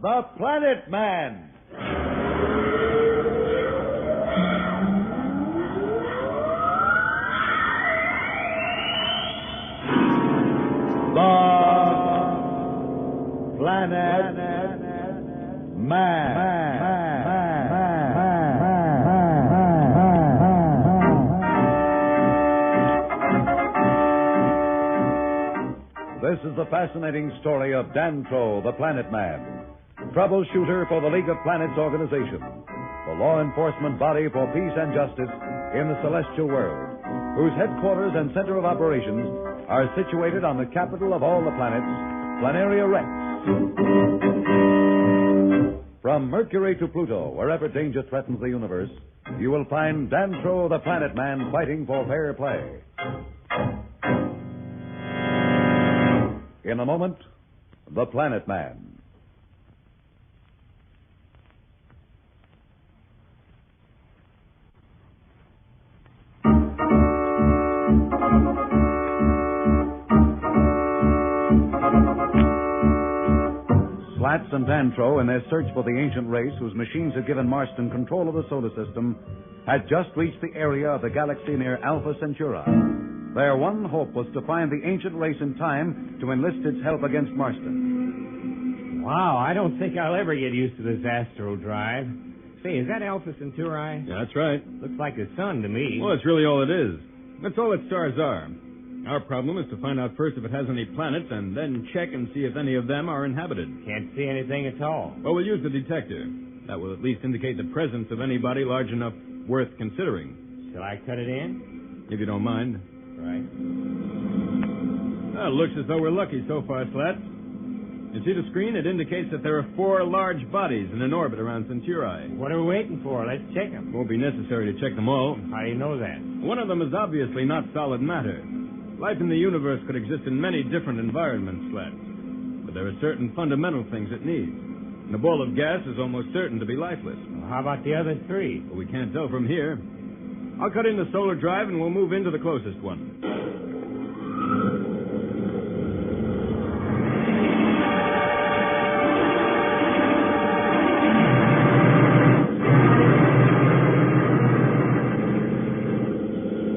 The Planet Man. The Planet Man. This is the fascinating story of Dantro, the Planet Man, troubleshooter for the League of Planets organization, the law enforcement body for peace and justice in the celestial world, whose headquarters and center of operations are situated on the capital of all the planets, Planeria Rex. From Mercury to Pluto, wherever danger threatens the universe, you will find Dantro, the Planet Man, fighting for fair play. In a moment, the Planet Man. Slats and Dantro, in their search for the ancient race whose machines had given Marston control of the solar system, had just reached the area of the galaxy near Alpha Centauri. Their one hope was to find the ancient race in time to enlist its help against Marston. Wow, I don't think I'll ever get used to this astral drive. Say, is that Alpha Centauri? Yeah, that's right. Looks like the sun to me. Well, it's really all it is. That's all its stars are. Our problem is to find out first if it has any planets and then check and see if any of them are inhabited. Can't see anything at all. Well, we'll use the detector. That will at least indicate the presence of anybody large enough worth considering. Shall I cut it in? If you don't mind. Right. Well, it looks as though we're lucky so far, Slats. You see the screen? It indicates that there are 4 large bodies in an orbit around Centauri. What are we waiting for? Let's check them. Won't be necessary to check them all. How do you know that? One of them is obviously not solid matter. Life in the universe could exist in many different environments, Slats. But there are certain fundamental things it needs. And a ball of gas is almost certain to be lifeless. Well, how about the other 3? Well, we can't tell from here. I'll cut in the solar drive and we'll move into the closest one.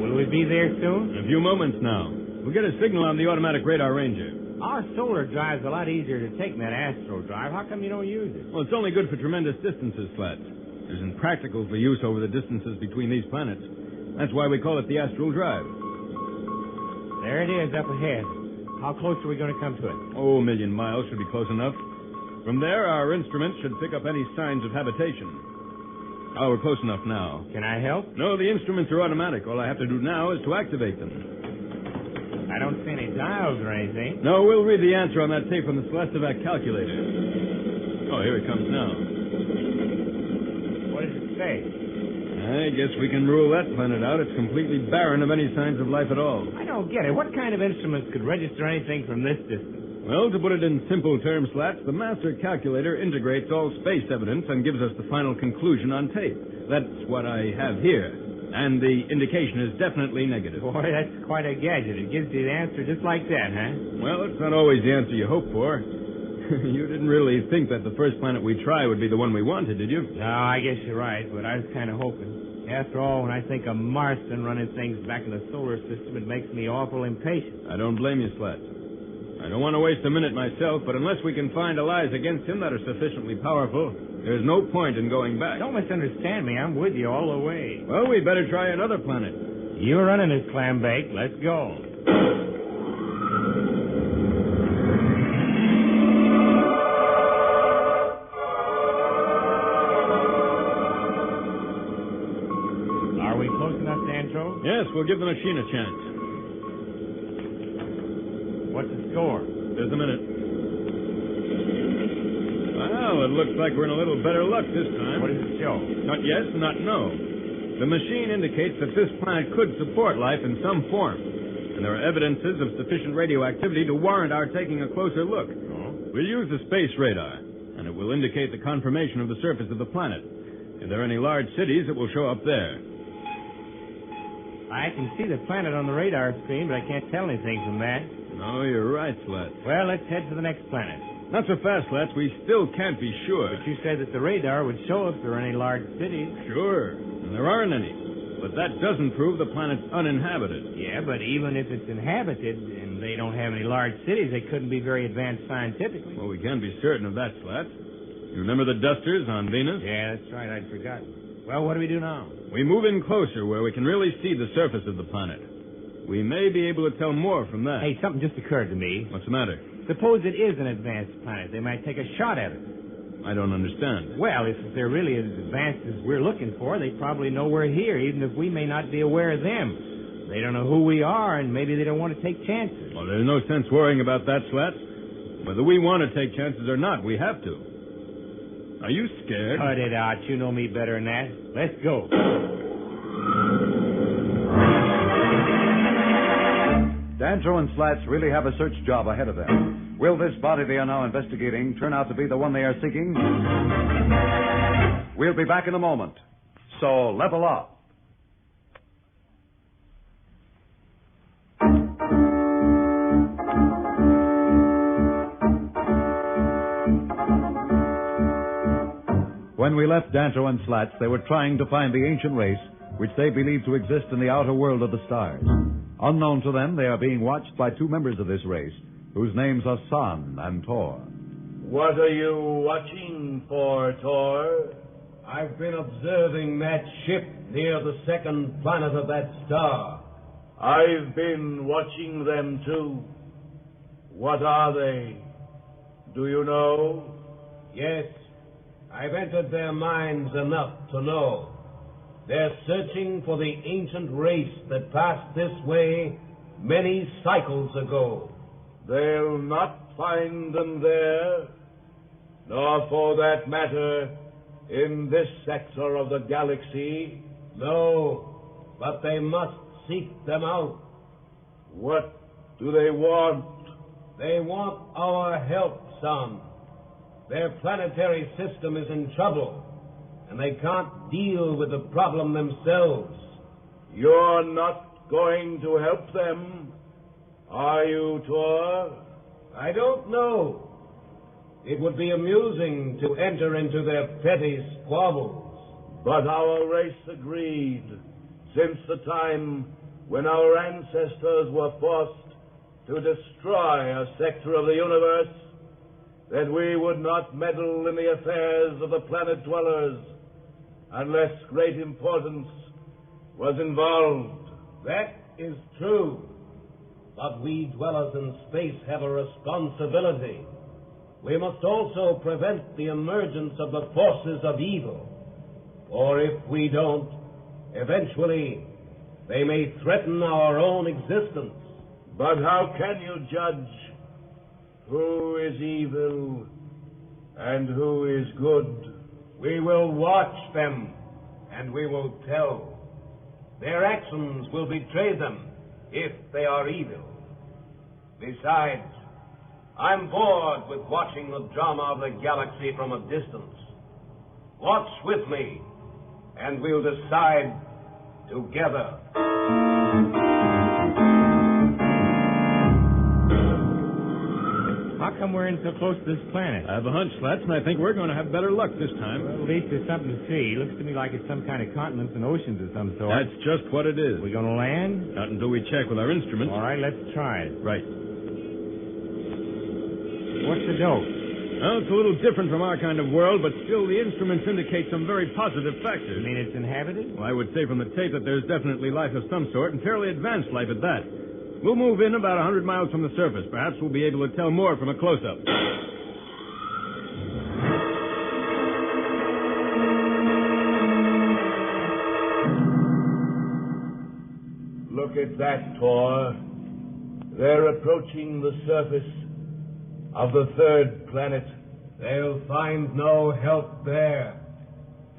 Will we be there soon? In a few moments now. We'll get a signal on the automatic radar ranger. Our solar drive's a lot easier to take than that astral drive. How come you don't use it? Well, it's only good for tremendous distances, Slats. It isn't practical for use over the distances between these planets. That's why we call it the astral drive. There it is up ahead. How close are we going to come to it? Oh, a million miles should be close enough. From there, our instruments should pick up any signs of habitation. Oh, we're close enough now. Can I help? No, the instruments are automatic. All I have to do now is to activate them. I don't see any dials or anything. No, we'll read the answer on that tape from the Celestivac calculator. Oh, here it comes now. What does it say? I guess we can rule that planet out. It's completely barren of any signs of life at all. I don't get it. What kind of instruments could register anything from this distance? Well, to put it in simple terms, Slats, the master calculator integrates all space evidence and gives us the final conclusion on tape. That's what I have here. And the indication is definitely negative. Boy, that's quite a gadget. It gives you the answer just like that, huh? Well, it's not always the answer you hope for. You didn't really think that the first planet we try would be the one we wanted, did you? No, I guess you're right, but I was kind of hoping. After all, when I think of Marston running things back in the solar system, it makes me awful impatient. I don't blame you, Slats. I don't want to waste a minute myself, but unless we can find allies against him that are sufficiently powerful, there's no point in going back. Don't misunderstand me. I'm with you all the way. Well, we'd better try another planet. You're running this clam bake. Let's go. Are we close enough, Dantro? Yes, we'll give the machine a chance. What's the score? Just a minute. Well, it looks like we're in a little better luck this time. What does it show? Not yes, not no. The machine indicates that this planet could support life in some form, and there are evidences of sufficient radioactivity to warrant our taking a closer look. Oh? We'll use the space radar, and it will indicate the confirmation of the surface of the planet. If there are any large cities, it will show up there. I can see the planet on the radar screen, but I can't tell anything from that. No, you're right, Slats. Well, let's head to the next planet. Not so fast, Slats. We still can't be sure. But you said that the radar would show if there are any large cities. Sure, and there aren't any. But that doesn't prove the planet's uninhabited. Yeah, but even if it's inhabited and they don't have any large cities, they couldn't be very advanced scientifically. Well, we can be certain of that, Slats. You remember the dusters on Venus? Yeah, that's right. I'd forgotten. Well, what do we do now? We move in closer where we can really see the surface of the planet. We may be able to tell more from that. Hey, something just occurred to me. What's the matter? Suppose it is an advanced planet. They might take a shot at it. I don't understand. Well, if they're really as advanced as we're looking for, they probably know we're here, even if we may not be aware of them. They don't know who we are, and maybe they don't want to take chances. Well, there's no sense worrying about that, Slats. Whether we want to take chances or not, we have to. Are you scared? Cut it out. You know me better than that. Let's go. Dantro and Slats really have a search job ahead of them. Will this body they are now investigating turn out to be the one they are seeking? We'll be back in a moment. So level up. When we left Dantro and Slats, they were trying to find the ancient race which they believe to exist in the outer world of the stars. Unknown to them, they are being watched by two members of this race, whose names are San and Tor. What are you watching for, Tor? I've been observing that ship near the second planet of that star. I've been watching them, too. What are they? Do you know? Yes. I've entered their minds enough to know. They're searching for the ancient race that passed this way many cycles ago. They'll not find them there, nor for that matter, in this sector of the galaxy. No, but they must seek them out. What do they want? They want our help, son. Their planetary system is in trouble, and they can't deal with the problem themselves. You're not going to help them, are you, Tor? I don't know. It would be amusing to enter into their petty squabbles. But our race agreed, since the time when our ancestors were forced to destroy a sector of the universe, that we would not meddle in the affairs of the planet dwellers unless great importance was involved. That is true. But we dwellers in space have a responsibility. We must also prevent the emergence of the forces of evil. Or if we don't, eventually they may threaten our own existence. But how can you judge who is evil and who is good? We will watch them, and we will tell. Their actions will betray them if they are evil. Besides, I'm bored with watching the drama of the galaxy from a distance. Watch with me, and we'll decide together. How come we're in so close to this planet? I have a hunch, Slats, and I think we're going to have better luck this time. Well, at least there's something to see. Looks to me like it's some kind of continents and oceans of some sort. That's just what it is. We gonna land? Not until we check with our instruments. All right, let's try it. Right. What's the dope? Well, it's a little different from our kind of world, but still the instruments indicate some very positive factors. You mean it's inhabited? Well, I would say from the tape that there's definitely life of some sort, and fairly advanced life at that. We'll move in about 100 miles from the surface. Perhaps we'll be able to tell more from a close-up. Look at that, Tor. They're approaching the surface of the third planet. They'll find no help there.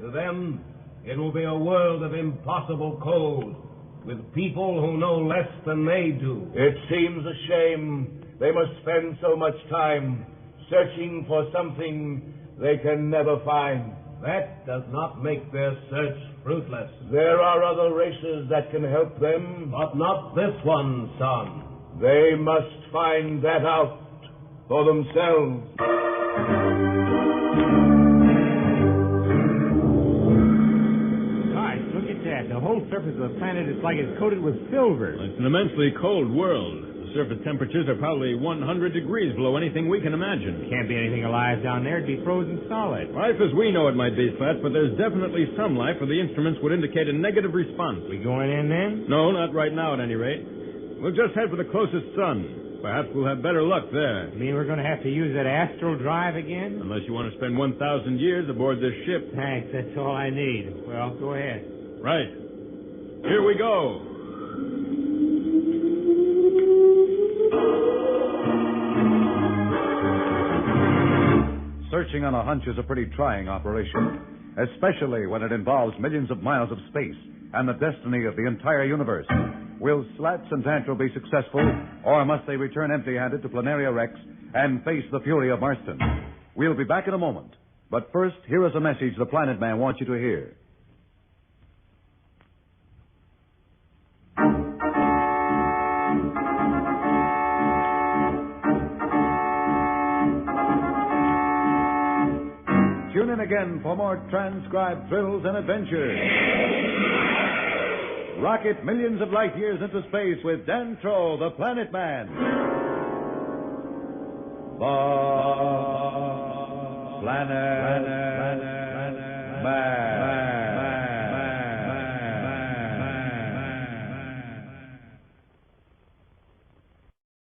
To them, it will be a world of impossible cold, with people who know less than they do. It seems a shame they must spend so much time searching for something they can never find. That does not make their search fruitless. There are other races that can help them. But not this one, son. They must find that out for themselves. Gosh, look at that. The whole surface of the planet is like it's coated with silver. It's an immensely cold world. The surface temperatures are probably 100 degrees below anything we can imagine. Can't be anything alive down there. It'd be frozen solid. Life as we know it might be, Slats, but there's definitely some life where the instruments would indicate a negative response. We going in then? No, not right now at any rate. We'll just head for the closest sun. Perhaps we'll have better luck there. You mean we're going to have to use that astral drive again? Unless you want to spend 1,000 years aboard this ship. Thanks, that's all I need. Well, go ahead. Right. Here we go. Searching on a hunch is a pretty trying operation, especially when it involves millions of miles of space and the destiny of the entire universe. Will Slats and Dantro be successful, or must they return empty-handed to Planeria Rex and face the fury of Marston? We'll be back in a moment. But first, here is a message the Planet Man wants you to hear. Tune in again for more transcribed thrills and adventures. Rocket millions of light years into space with Dantro, the Planet Man. The Planet Man.